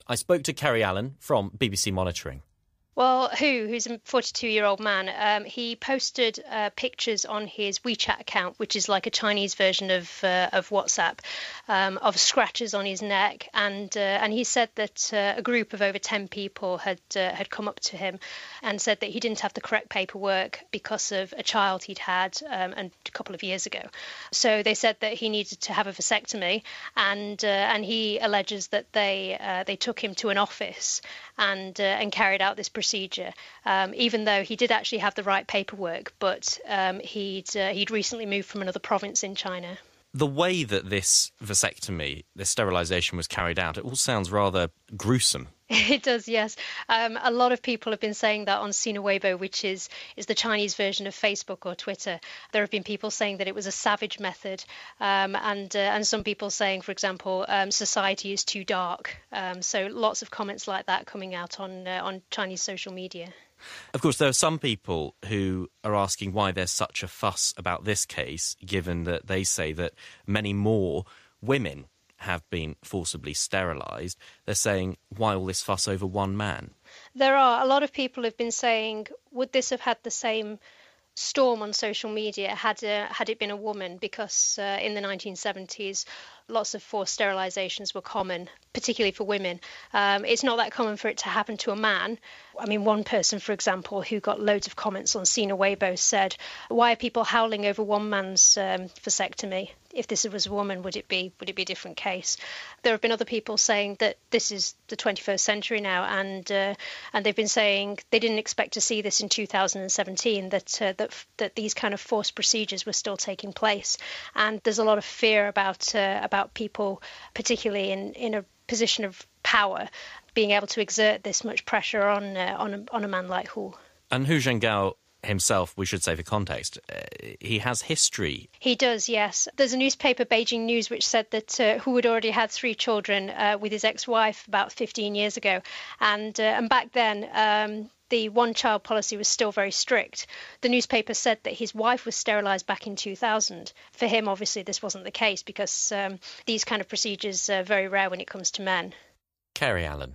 I spoke to Kerry Allen from BBC Monitoring. Well, who's a 42-year-old man, he posted pictures on his WeChat account, which is like a Chinese version of WhatsApp, of scratches on his neck, and he said that a group of over 10 people had come up to him and said that he didn't have the correct paperwork because of a child he'd had a couple of years ago. So they said that he needed to have a vasectomy, and he alleges that they took him to an office and carried out this procedure, even though he did actually have the right paperwork, but he'd recently moved from another province in China. The way that this vasectomy, this sterilisation was carried out, it all sounds rather gruesome. It does, yes. A lot of people have been saying that on Sina Weibo, which is the Chinese version of Facebook or Twitter. There have been people saying that it was a savage method, and some people saying, for example, society is too dark. So lots of comments like that coming out on Chinese social media. Of course, there are some people who are asking why there's such a fuss about this case, given that they say that many more women have been forcibly sterilised. They're saying, why all this fuss over one man? There are. A lot of people have been saying, would this have had the same storm on social media had it been a woman? Because in the 1970s, lots of forced sterilisations were common, particularly for women. It's not that common for it to happen to a man. I mean, one person, for example, who got loads of comments on Sina Weibo said, why are people howling over one man's vasectomy? If this was a woman, would it be a different case? There have been other people saying that this is the 21st century now, and they've been saying they didn't expect to see this in 2017, that these kind of forced procedures were still taking place. And there's a lot of fear about people, particularly in a position of power, being able to exert this much pressure on a man like Hu. And Hu Zhenghao himself, we should say for context, he has history. He does, yes. There's a newspaper, Beijing News, which said that Hu had already had 3 children with his ex-wife about 15 years ago. And back then, the one-child policy was still very strict. The newspaper said that his wife was sterilised back in 2000. For him, obviously, this wasn't the case because these kind of procedures are very rare when it comes to men. Kerry Allen.